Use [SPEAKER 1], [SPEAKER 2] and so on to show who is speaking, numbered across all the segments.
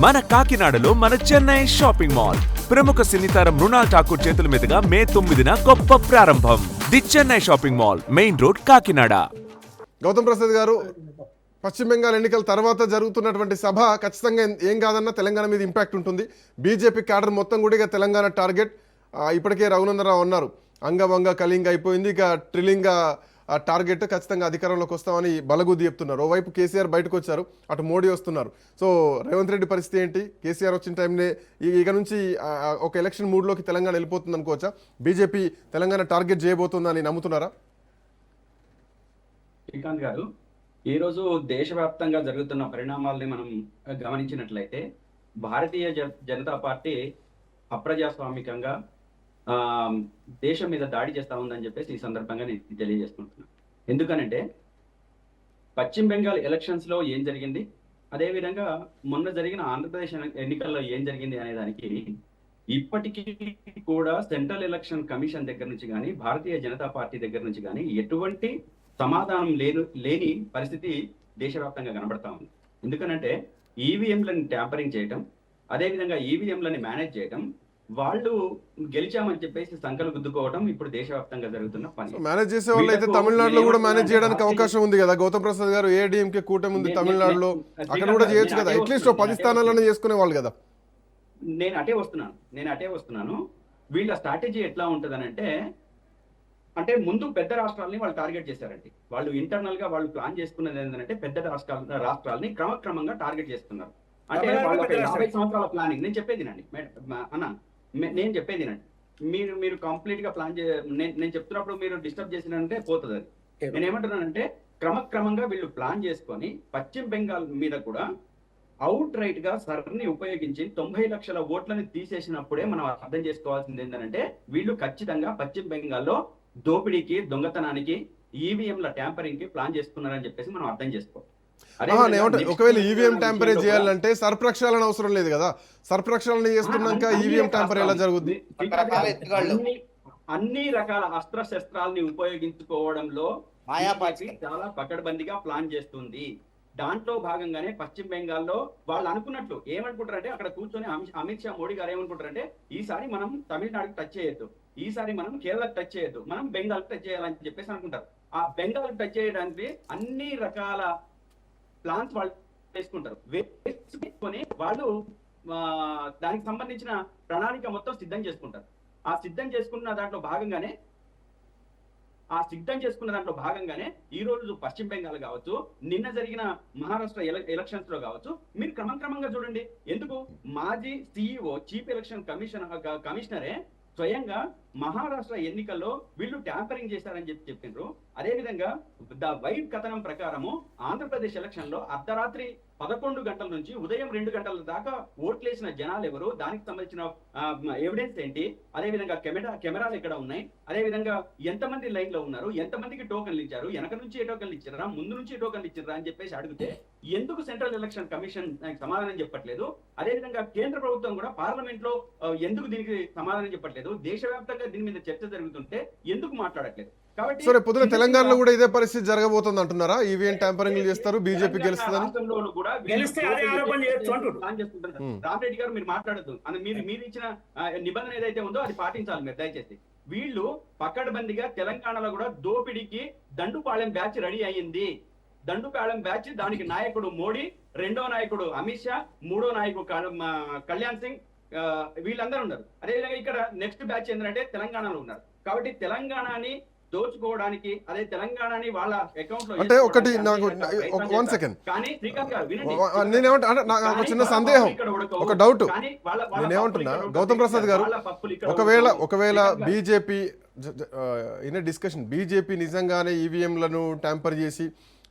[SPEAKER 1] మన కాకినాడలో మన చెన్నై షాపింగ్ మాల్ ప్రముఖ సినీ తారం మృణాల్ ఠాకూర్ చేతుల మీదుగా మే 9న గొప్ప ప్రారంభం. The Chennai shopping mall, main road, Kakinada.
[SPEAKER 2] Gautam Prasad గారు, పశ్చిమ బెంగాల్ ఎన్నికల తర్వాత జరుగుతున్నటువంటి సభ ఖచ్చితంగా ఏం కాదన్నా తెలంగాణ మీద ఇంపాక్ట్ ఉంటుంది. బీజేపీ క్యాడర్ మొత్తం కూడా ఇక తెలంగాణ టార్గెట్. ఇప్పటికే రఘునందనరావు అన్నారు, అంగవంగ కళింగ అయిపోయింది, ఇక ట్రిలింగ టార్గెట్, ఖచ్చితంగా అధికారంలోకి వస్తామని బలగుద్ది చెప్తున్నారు. ఓవైపు కేసీఆర్ బయటకు వచ్చారు, అటు మోడీ వస్తున్నారు. సో రేవంత్ రెడ్డి పరిస్థితి ఏంటి? కేసీఆర్ వచ్చిన టైంనే ఇక నుంచి ఒక ఎలక్షన్ మూడ్లోకి తెలంగాణ వెళ్ళిపోతుంది అనుకోవచ్చా? బీజేపీ తెలంగాణ టార్గెట్ చేయబోతుందని నమ్ముతున్నారా?
[SPEAKER 3] శ్రీకాంత్ గారు, ఈరోజు దేశవ్యాప్తంగా జరుగుతున్న పరిణామాలని మనం గమనించినట్లయితే భారతీయ జనతా పార్టీ అప్రజాస్వామికంగా దేశం మీద దాడి చేస్తా ఉందని చెప్పేసి ఈ సందర్భంగా నేను తెలియజేసుకుంటున్నాను. ఎందుకనంటే పశ్చిమ బెంగాల్ ఎలక్షన్స్ లో ఏం జరిగింది, అదేవిధంగా మొన్న జరిగిన ఆంధ్రప్రదేశ్ ఎన్నికల్లో ఏం జరిగింది అనే దానికి ఇప్పటికీ కూడా సెంట్రల్ ఎలక్షన్ కమిషన్ దగ్గర నుంచి కానీ భారతీయ జనతా పార్టీ దగ్గర నుంచి కానీ ఎటువంటి సమాధానం లేని పరిస్థితి దేశవ్యాప్తంగా కనబడతా ఉంది. ఎందుకనంటే ఈవీఎంలను ట్యాంపరింగ్ చేయటం, అదేవిధంగా ఈవీఎంలని మేనేజ్ చేయటం, వాళ్ళు గెలిచామని చెప్పేసి సంకలు గుద్దుకోవడం ఇప్పుడు దేశవ్యాప్తంగా జరుగుతున్న పని.
[SPEAKER 2] మేనేజ్ చేసే వాళ్ళు అయితే తమిళనాడులో కూడా మేనేజ్ చేయడానికి అవకాశం ఉంది కదా గౌతమ్ ప్రసాద్ గారు. ఏడీఎంకే కూటమి ఉంది తమిళనాడులో, అక్కడ కూడా చేయొచ్చు కదా. అట్లీస్ట్ 10 స్థానాలను చేసుకునే వాళ్ళు కదా.
[SPEAKER 3] నేను అటే వస్తున్నాను. వీళ్ళ స్ట్రాటజీ ఎట్లా ఉంటదనంటే, అంటే ముందు పెద్ద రాష్ట్రాలని వాళ్ళు టార్గెట్ చేశారండి. వాళ్ళు ఇంటర్నల్ గా వాళ్ళు ప్లాన్ చేసుకున్నది ఏంటంటే పెద్ద రాష్ట్రాలని క్రమక్రమంగా టార్గెట్ చేస్తున్నారు. అంటే వాళ్ళ 50 సంవత్సరాల ప్లానింగ్. నేను చెప్పేదినండి అన్న, నేను చెప్పేదినండి. మీరు కంప్లీట్ గా ప్లాన్ నేను చెప్తున్నప్పుడు మీరు డిస్టర్బ్ చేసినంటే పోతుంది అది. నేను ఏమంటున్నానంటే క్రమక్రమంగా వీళ్ళు ప్లాన్ చేసుకొని పశ్చిమ బెంగాల్ మీద కూడా అవుట్ రైట్ గా సర్ని ఉపయోగించి 90 లక్షల ఓట్లని తీసేసినప్పుడే మనం అర్థం చేసుకోవాల్సింది ఏంటంటే వీళ్ళు ఖచ్చితంగా పశ్చిమ బెంగాల్లో దోపిడీకి, దొంగతనానికి, ఈవీఎంల ట్యాంపరింగ్ కి ప్లాన్ చేసుకున్నారని చెప్పేసి మనం అర్థం చేసుకోవాలి.
[SPEAKER 2] ఒకవేళ ఈవీఎం ట్యాంపరింగ్ చేయాలంటే సర్ప్రక్షాళన అవసరం లేదు కదా. సర్ప్రక్షాళన చేస్తున్నాక ఈవీఎం ట్యాంపర్ ఎలా జరుగుద్ది?
[SPEAKER 3] అన్ని రకాల అస్త్ర శస్త్రాలని ఉపయోగించుకోవడంలో చాలా పకడ్బందీగా ప్లాన్ చేస్తుంది. దాంట్లో భాగంగానే పశ్చిమ బెంగాల్లో వాళ్ళు అనుకున్నట్లు ఏమనుకుంటారంటే, అక్కడ కూర్చొని అమిత్ షా, మోడీ గారు ఏమనుకుంటారంటే, ఈసారి మనం తమిళనాడుకి టచ్ చేయొద్దు, ఈసారి మనం కేరళకి టచ్ చేయొద్దు, మనం బెంగాల్ టచ్ చేయాలని చెప్పేసి అనుకుంటారు. ఆ బెంగాల్ టచ్ చేయడానికి అన్ని రకాల ప్లాన్స్ వాళ్ళు వేసుకుంటారు. వేసుకొని వాళ్ళు దానికి సంబంధించిన ప్రణాళిక మొత్తం సిద్ధం చేసుకుంటారు. ఆ సిద్ధం చేసుకున్న దాంట్లో భాగంగానే ఈ రోజు పశ్చిమ బెంగాల్ కావచ్చు, నిన్న జరిగిన మహారాష్ట్ర ఎలక్షన్స్ లో కావచ్చు, మీరు క్రమంగా చూడండి. ఎందుకు మాజీ సిఇఓ, చీఫ్ ఎలక్షన్ కమిషనరే స్వయంగా మహారాష్ట్ర ఎన్నికల్లో వీళ్ళు ట్యాంపరింగ్ చేశారని చెప్పిండ్రు. అదేవిధంగా ద వైట్ కథనం ప్రకారము ఆంధ్రప్రదేశ్ ఎలక్షన్ లో అర్ధరాత్రి 11 గంటల నుంచి ఉదయం 2 గంటల దాకా ఓట్లేసిన జనాలు ఎవరు, దానికి సంబంధించిన ఎవిడెన్స్ ఏంటి, అదేవిధంగా కెమెరాలు ఎక్కడ ఉన్నాయి, అదేవిధంగా ఎంతమంది లైన్ లో ఉన్నారు, ఎంతమందికి టోకన్లు ఇచ్చారు, వెనక నుంచి ఏ టోకన్లు ఇచ్చారా, ముందు నుంచి ఏ టోకన్లు ఇచ్చారా అని చెప్పేసి అడిగితే ఎందుకు సెంట్రల్ ఎలక్షన్ కమిషన్ సమాధానం చెప్పట్లేదు? అదేవిధంగా కేంద్ర ప్రభుత్వం కూడా పార్లమెంట్ లో ఎందుకు దీనికి సమాధానం చెప్పట్లేదు? దేశవ్యాప్తంగా దీని మీద చర్చ జరుగుతుంటే ఎందుకు మాట్లాడట్లేదు?
[SPEAKER 2] సరే, పొద్దున తెలంగాణలో కూడా ఇదే పరిస్థితి జరగబోతుంది అంటున్నారా? ఈవీఎం ట్యాంపరింగ్ చేస్తారు, బీజేపీ గెలుస్తుందని.
[SPEAKER 3] రామరెడ్డి గారు, మీరు మాట్లాడద్దు. మీరు ఇచ్చిన నిబంధన ఏదైతే ఉందో అది పాటించాలి మీరు దయచేసి. వీళ్ళు పకడ్బందీగా తెలంగాణలో కూడా దోపిడీకి దండుపాళెం బ్యాచ్ రెడీ అయ్యింది. దండుపాళెం బ్యాచ్, దానికి నాయకుడు మోడీ, రెండో నాయకుడు అమిత్ షా, మూడో నాయకుడు కళ్యాణ్ సింగ్, వీళ్ళందరూ ఉన్నారు. అదేవిధంగా ఇక్కడ నెక్స్ట్ బ్యాచ్ ఏంటంటే తెలంగాణలో ఉన్నారు. కాబట్టి తెలంగాణని దోచుకోవడానికి, అదే తెలంగాణని వాళ్ళ అకౌంట్ లో
[SPEAKER 2] అంటే ఒకటి నాకు 1 సెకండ్, నాకు చిన్న సందేహం, ఒక డౌట్. నేనేమంటున్నా గౌతమ్ ప్రసాద్ గారు, ఒకవేళ బీజేపీ ఇన్ డిస్కషన్, బీజేపీ నిజంగానే ఈవీఎంలను ట్యాంపర్ చేసి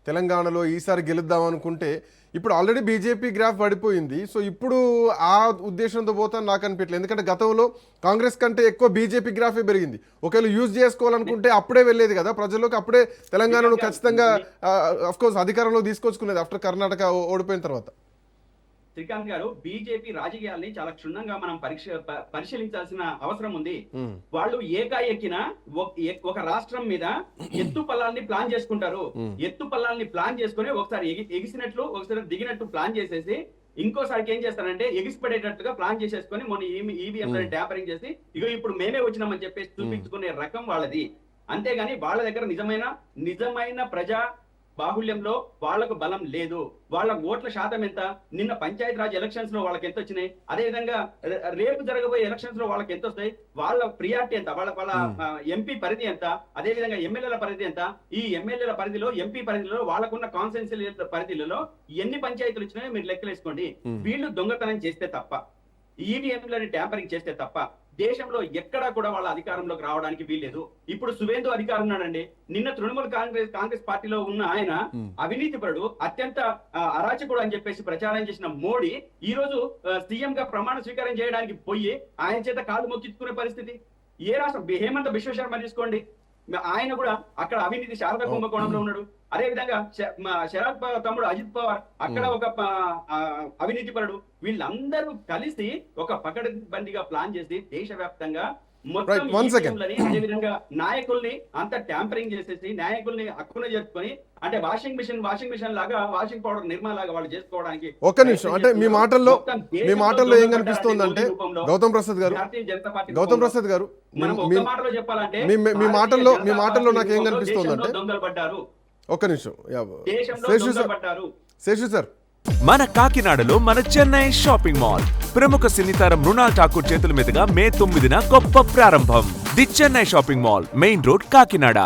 [SPEAKER 2] తెలంగాణలో ఈసారి గెలుద్దాం అనుకుంటే, ఇప్పుడు ఆల్రెడీ బీజేపీ గ్రాఫ్ పడిపోయింది. సో ఇప్పుడు ఆ ఉద్దేశంతో పోతాను నాకు అనిపించలేదు. ఎందుకంటే గతంలో కాంగ్రెస్ కంటే ఎక్కువ బీజేపీ గ్రాఫే పెరిగింది. ఒకవేళ యూజ్ చేసుకోవాలనుకుంటే అప్పుడే వెళ్ళేది కదా ప్రజల్లోకి, అప్పుడే తెలంగాణను ఖచ్చితంగా అఫ్కోర్స్ అధికారంలో తీసుకొచ్చుకునేది ఆఫ్టర్ కర్ణాటక ఓడిపోయిన తర్వాత.
[SPEAKER 3] శ్రీకాంత్ గారు, బీజేపీ రాజకీయాల్ని చాలా క్షుణ్ణంగా మనం పరిశీలించాల్సిన అవసరం ఉంది. వాళ్ళు ఏకాఎక్కిన ఒక రాష్ట్రం మీద ఎత్తు పల్లాల్ని ప్లాన్ చేసుకుంటారు. ఎత్తు పల్లాల్ని ప్లాన్ చేసుకుని ఒకసారి ఎగిసినట్లు, ఒకసారి దిగినట్టు ప్లాన్ చేసేసి ఇంకోసారికి ఏం చేస్తారంటే ఎగిసిపడేటట్టుగా ప్లాన్ చేసేసుకొని మొన్న ఈవీఎం ట్యాంపరింగ్ చేసి ఇగో ఇప్పుడు మేమే వచ్చినామని చెప్పేసి చూపించుకునే రకం వాళ్ళది. అంతేగాని వాళ్ళ దగ్గర నిజమైన ప్రజా బాహుళ్యంలో వాళ్లకు బలం లేదు. వాళ్ళ ఓట్ల శాతం ఎంత, నిన్న పంచాయతీ రాజ్ ఎలక్షన్స్ లో వాళ్ళకి ఎంత వచ్చినాయి, అదే విధంగా రేపు జరగబోయే ఎలక్షన్స్ లో వాళ్ళకి ఎంత వస్తాయి, వాళ్ళ ప్రియారిటీ ఎంత, వాళ్ళ ఎంపీ పరిధి ఎంత, అదే విధంగా ఎమ్మెల్యేల పరిధి ఎంత, ఈ ఎమ్మెల్యేల పరిధిలో ఎంపీ పరిధిలో వాళ్ళకున్న కాన్స్టిట్యుయెన్సీ పరిధిలో ఎన్ని పంచాయతీలు వచ్చినాయో మీరు లెక్కలేసుకోండి. వీళ్ళు దొంగతనం చేస్తే తప్ప, ఈవీఎంలని ట్యాంపరింగ్ చేస్తే తప్ప దేశంలో ఎక్కడా కూడా వాళ్ళ అధికారంలోకి రావడానికి వీల్లేదు. ఇప్పుడు సువేందు అధికారం ఉన్నాడండి. నిన్న తృణమూల్ కాంగ్రెస్ పార్టీలో ఉన్న ఆయన అవినీతిపరుడు, అత్యంత అరాచకుడు అని చెప్పేసి ప్రచారం చేసిన మోడీ ఈ రోజు సీఎం గా ప్రమాణ స్వీకారం చేయడానికి పోయి ఆయన చేత కాలు మొక్కించుకునే పరిస్థితి. ఏ రాష్ట్రం, హేమంత్ బిశ్వ శర్మ తీసుకోండి, ఆయన కూడా అక్కడ అవినీతి శారద కుంభకోణంలో ఉన్నాడు. అదే విధంగా శరద్ పవార్ తమ్ముడు అజిత్ పవార్ అక్కడ ఒక అవినీతి పరుడు. వీళ్ళందరూ కలిసి ఒక పకడ్బందీగా ప్లాన్ చేసి దేశవ్యాప్తంగా మొత్తం అదే విధంగా నాయకుల్ని అంత ట్యాంపరింగ్ చేసేసి నాయకుల్ని హక్కున చేసుకొని, అంటే వాషింగ్ మిషన్ లాగా, వాషింగ్ పౌడర్ నిర్మా లాగా వాళ్ళు చేసుకోవడానికి.
[SPEAKER 2] ఒక్క నిమిషం, అంటే మీ మాటల్లో ఏం కనిపిస్తుంది అంటే గౌతమ్ ప్రసాద్ గారు,
[SPEAKER 3] ఒక్క మాటలో చెప్పాలంటే
[SPEAKER 2] మీ మాటల్లో నాకు ఏం కనిపిస్తుంది అంటే,
[SPEAKER 3] దొంగలు పడ్డారు.
[SPEAKER 2] ఒక్క నిమిషం శేషు సార్,
[SPEAKER 1] మన కాకినాడలో మన చెన్నై షాపింగ్ మాల్ ప్రముఖ సినీతారం మృణాల్ ఠాకూర్ చేతుల మీదుగా మే 9న గొప్ప ప్రారంభం. The Chennai shopping mall, main road, Kakinada.